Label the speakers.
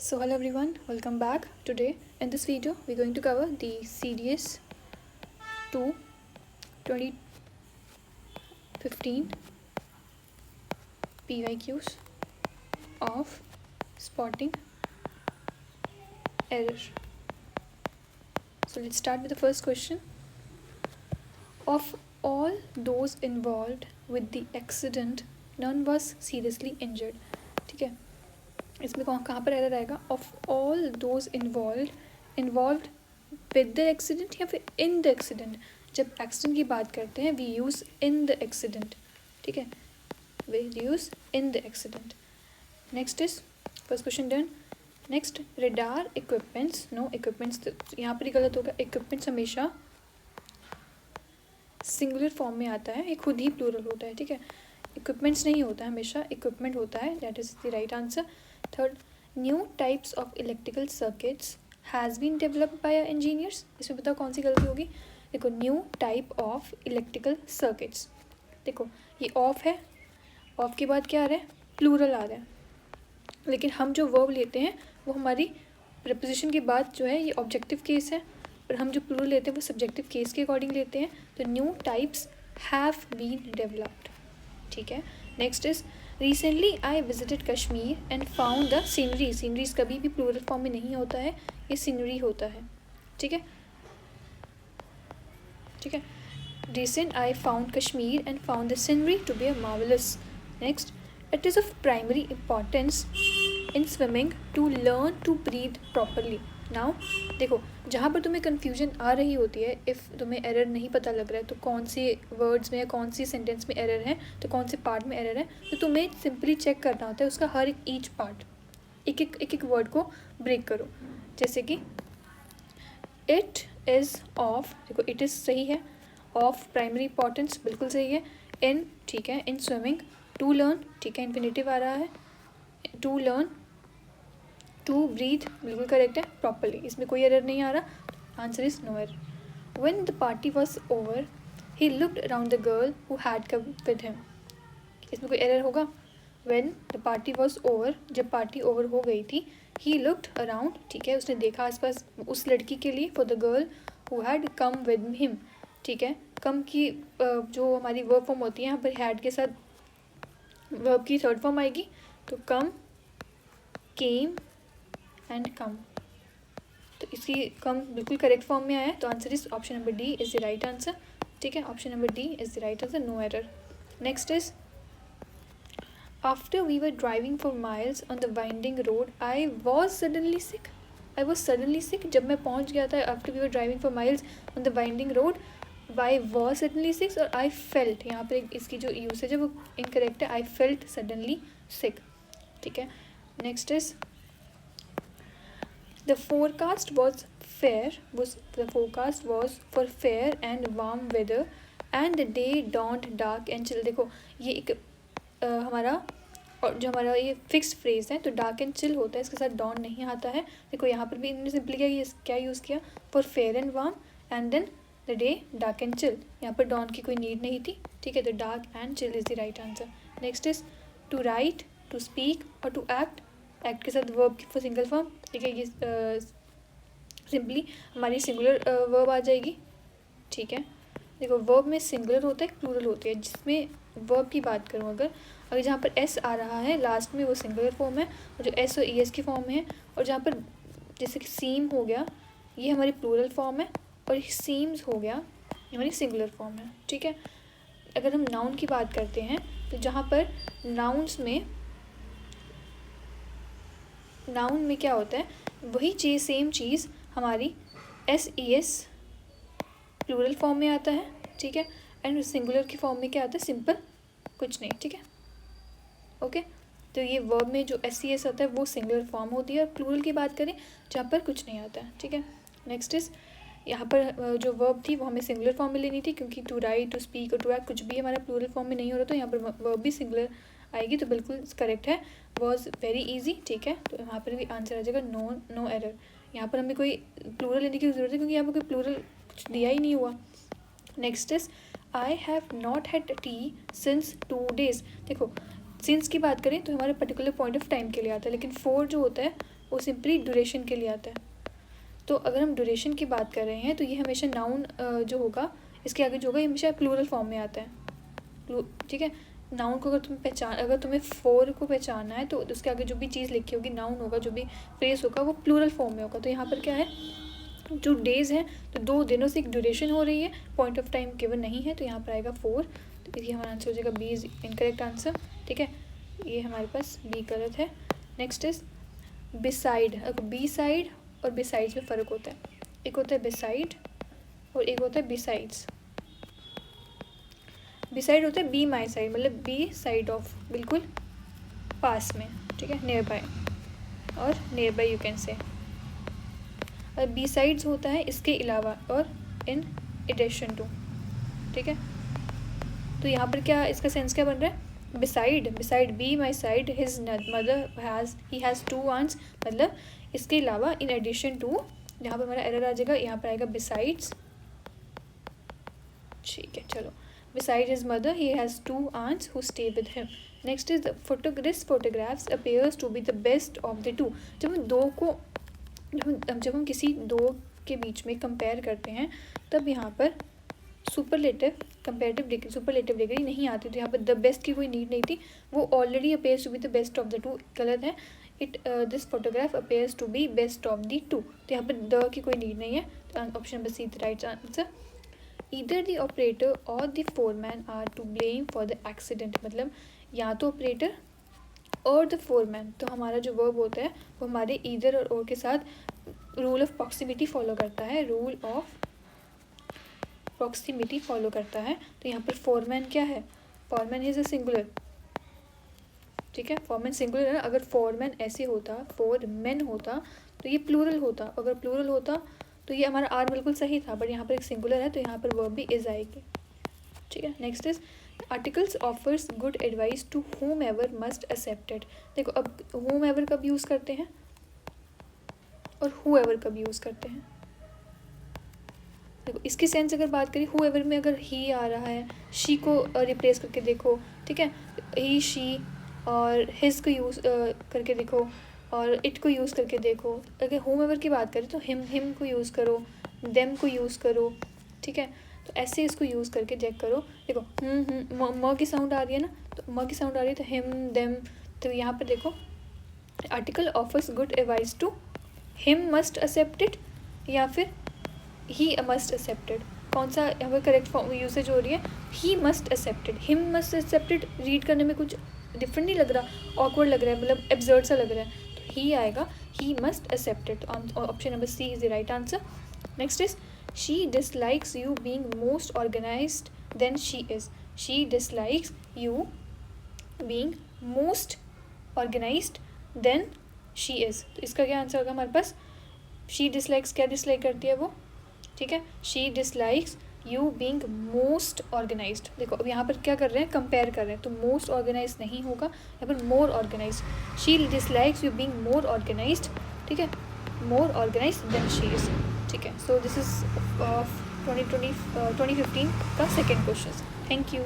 Speaker 1: So hello everyone, welcome back. Today in this video we're going to cover the CDS 2 2015 PYQs of spotting error. So let's start with the first question. Of all those involved with the accident, none was seriously injured. ठीक है, इसमें कहाँ पर error आएगा? Of all those involve with the accident या फिर in the accident. जब accident की बात करते हैं we use in the accident. ठीक है, we use in the accident. Next is first question done. Next, radar equipments. No equipments, यहाँ पर ही गलत होगा. इक्विपमेंट्स हमेशा सिंगुलर फॉर्म में आता है, ये खुद ही प्लूरल होता है. ठीक है, इक्विपमेंट्स नहीं होता है, हमेशा इक्विपमेंट होता है. That is the right answer. Third, new types of electrical circuits has been developed by engineers. इसमें बताओ कौन सी गलती होगी. देखो, new type of electrical circuits. देखो ये ऑफ है, ऑफ के बाद क्या आ रहा है? प्लूरल आ रहा है. लेकिन हम जो वर्ब लेते हैं वो हमारी प्रपोजिशन के बाद जो है ये ऑब्जेक्टिव केस है, और हम जो प्लूरल लेते हैं वो सब्जेक्टिव केस के अकॉर्डिंग लेते हैं. तो new types have been developed. ठीक है. Next is recently I visited Kashmir and found the scenery. Sceneries कभी भी प्लूरल फॉर्म में नहीं होता है, ये सीनरी होता है. ठीक है, ठीक है. Recent I found Kashmir and found the scenery to be marvellous. Next, it is of primary importance in swimming to learn to breathe properly. Now देखो, जहाँ पर तुम्हें कन्फ्यूजन आ रही होती है, इफ़ तुम्हें एरर नहीं पता लग रहा है तो कौन से वर्ड्स में या कौन सी सेंटेंस में एरर है, तो कौन से पार्ट में एरर है, तो तुम्हें सिंपली चेक करना होता है उसका हर एक ईच पार्ट. एक एक वर्ड को ब्रेक करो. जैसे कि इट इज़ ऑफ, देखो इट इज़ सही है, ऑफ प्राइमरी इंपॉर्टेंस बिल्कुल सही है. इन, ठीक है, इन स्विमिंग. टू लर्न, ठीक है, इन्फिनेटिव आ रहा है. To learn. टू ब्रीथ बिल्कुल करेक्ट है. प्रॉपरली, इसमें कोई एरर नहीं आ रहा. Answer is no error. When the party was over he looked around the girl who had come with him. इसमें कोई एरर होगा? When the party was over, जब पार्टी ओवर हो गई थी, ही लुक्ड अराउंड, ठीक है, उसने देखा आसपास उस लड़की के लिए. For the girl who had come with him. ठीक है, कम की जो हमारी वर्ब फॉर्म होती है यहाँ पर हैड के साथ वर्ब की थर्ड फॉर्म आएगी. तो कम, केम एंड कम. तो इसकी कम बिल्कुल करेक्ट फॉर्म में आया है. तो answer is option number D is the right answer. ठीक है, option number D is the right answer. No error. Next is after we were driving for miles on the winding road I was suddenly sick. I was suddenly sick, जब मैं पहुँच गया था. After we were driving for miles on the winding road, I was suddenly sick और I felt, यहाँ पर इसकी जो यूसेज है वो इनकरेक्ट है. आई फेल्ट सडनली सिक. ठीक है. Next is The forecast was for fair and warm weather and the day dawned dark and chill. देखो ये एक हमारा और जो हमारा ये फिक्स्ड फ्रेज है, तो डार्क एंड चिल होता है, इसके साथ डॉन नहीं आता है. देखो यहाँ पर भी इन्होंने सिंपली क्या यूज़ किया? For fair and warm and then the day dark and chill. यहाँ पर डॉन की कोई नीड नहीं थी. ठीक है, तो dark and chill is the right answer. Next is to write, to speak और टू एक्ट. एक्ट के साथ वर्ब की सिंगल फॉर्म. ठीक है, ये सिंपली हमारी सिंगुलर वर्ब आ जाएगी. ठीक है, देखो वर्ब में सिंगुलर होता है, प्लूरल होती है. जिसमें वर्ब की बात करूँ अगर जहाँ पर एस आ रहा है लास्ट में वो सिंगुलर फॉर्म है, और जो एस और ई एस की फॉर्म है. और जहाँ पर जैसे कि सीम हो गया, ये हमारी प्लूरल फॉर्म है, और सीम्स हो गया ये हमारी सिंगुलर फॉर्म है. ठीक है. अगर हम नाउन की बात करते हैं तो जहाँ पर नाउन में क्या होता है, वही चीज़ सेम चीज़ हमारी S E S plural form में आता है. ठीक है, एंड सिंगुलर की फॉर्म में क्या आता है? सिंपल कुछ नहीं. ठीक है, ओके. तो ये वर्ब में जो एस ई एस आता है वो सिंगुलर फॉर्म होती है, और प्लूरल की बात करें जहाँ पर कुछ नहीं आता है. ठीक है. नेक्स्ट इज यहाँ पर जो वर्ब थी वो हमें सिंगुलर फॉर्म में लेनी थी, क्योंकि टू राइट, टू स्पीक और टू एक्ट कुछ भी हमारा प्लूरल फॉर्म में नहीं हो रहा, तो यहाँ पर वर्ब भी सिंगुलर आएगी. तो बिल्कुल करेक्ट है. Was very easy. ठीक है, तो यहाँ पर भी आंसर आ जाएगा नो एरर. यहाँ पर हमें कोई प्लूरल लेने की ज़रूरत है, क्योंकि यहाँ पर कोई प्लूरल कुछ दिया ही नहीं हुआ. Next is I have not had T since 2 days. देखो सिंस की बात करें तो हमारे पर्टिकुलर पॉइंट ऑफ टाइम के लिए आता है, लेकिन फॉर जो होता है वो सिंपली ड्यूरेशन के लिए आता है। तो अगर हम ड्यूरेशन की बात कर रहे हैं तो ये हमेशा नाउन जो होगा इसके आगे जो होगा ये हमेशा प्लूरल फॉर्म में आता है, ठीक है। नाउन को अगर तुम्हें फोर को पहचानना है तो उसके आगे जो भी चीज़ लिखी होगी, नाउन होगा, जो भी फ्रेज होगा वो प्लूरल फॉर्म में होगा। तो यहाँ पर क्या है, जो डेज़ हैं तो 2 दिनों से एक ड्यूरेशन हो रही है, पॉइंट ऑफ टाइम गिवन नहीं है, तो यहाँ पर आएगा 4। तो ये हमारा आंसर हो जाएगा बी इज़ इनकरेक्ट आंसर, ठीक है। ये हमारे पास बी गलत है। Next is beside. अगर बी साइड और बिसाइड्स में फ़र्क होता है, एक होता है बिसाइड और एक होता है बिसाइड्स। बिसाइड होता है बी माई साइड, मतलब बी साइड ऑफ, बिल्कुल पास में, ठीक है, नियर बाय, और near by you can say. और बी साइड्स होता है इसके अलावा और इन एडिशन टू, ठीक है। तो यहाँ पर क्या इसका सेंस क्या बन रहा है, beside be my side his mother he has 2 aunts, मतलब इसके अलावा इन एडिशन टू, यहाँ पर हमारा एरर आ जाएगा, यहाँ पर आएगा बिसाइड्स, ठीक है। चलो, beside his mother he has 2 aunts who stay with him. Next is this photographs appears to be the best of the 2। जब हम किसी दो के बीच में कंपेयर करते हैं तब यहाँ पर सुपरलेटिव डिग्री नहीं आती, तो यहाँ पर द बेस्ट की कोई नीड नहीं थी, वो already appears to be the best of the 2 गलत है। This photograph appears to be best of the 2, तो यहाँ पर द की कोई नीड नहीं है, तो option number C the right answer. Either the operator or the foreman are to blame for the accident, मतलब या तो ऑपरेटर और द फोरमैन, तो हमारा जो वर्ब होता है वो हमारे ईदर और के साथ रूल ऑफ प्रॉक्सिमिटी फॉलो करता है, तो यहाँ पर फोरमैन क्या है, फोरमैन इज अ सिंगुलर, ठीक है, फोरमैन सिंगुलर है। अगर फोरमैन ऐसे होता, फोरमैन होता तो ये प्लूरल होता, अगर प्लूरल होता तो ये हमारा आर बिल्कुल सही था, बट यहाँ पर एक सिंगुलर है तो यहाँ पर वर्ब भी इज आएगी, ठीक है। Next is articles offers good advice to whomever must accepted. देखो अब होम एवर कब यूज़ करते हैं और हु एवर कब यूज़ करते हैं। देखो इसकी सेंस अगर बात करें, हु एवर में अगर ही आ रहा है, शी को रिप्लेस करके देखो, ठीक है, ही शी, और हिज को यूज़ करके देखो, और इट को यूज़ करके देखो। अगर होम एवर की बात करें तो हिम को यूज़ करो, देम को यूज़ करो, ठीक है। तो ऐसे इसको यूज़ करके चेक करो। देखो म की साउंड आ रही है ना, तो म की साउंड आ रही है तो हिम देम, तो यहाँ पर देखो article offers good advice to him must accepted या फिर ही मस्ट एक्सेप्टेड, कौन सा यहाँ पर करेक्ट फॉर्म यूसेज हो रही है, ही must accepted. Him must accepted read करने में कुछ डिफरेंट नहीं लग रहा, ऑकवर्ड लग रहा है, मतलब एब्सर्ड सा लग रहा है, तो ही आएगा, he must accepted, option number C is the right answer. Next is she dislikes you being most organized than she is. She dislikes you being most organized than she is. तो इसका क्या answer होगा हमारे पास, she dislikes क्या dislike करती है वो, ठीक है, she dislikes you being most organized। देखो अब यहाँ पर क्या कर रहे हैं, कंपेयर कर रहे हैं, तो most organized नहीं होगा, यहाँ पर more organized। she dislikes you being more organized, ठीक है, more organized than she is, ठीक है। सो दिस इज 2015 का सेकेंड क्वेश्चन। Thank you.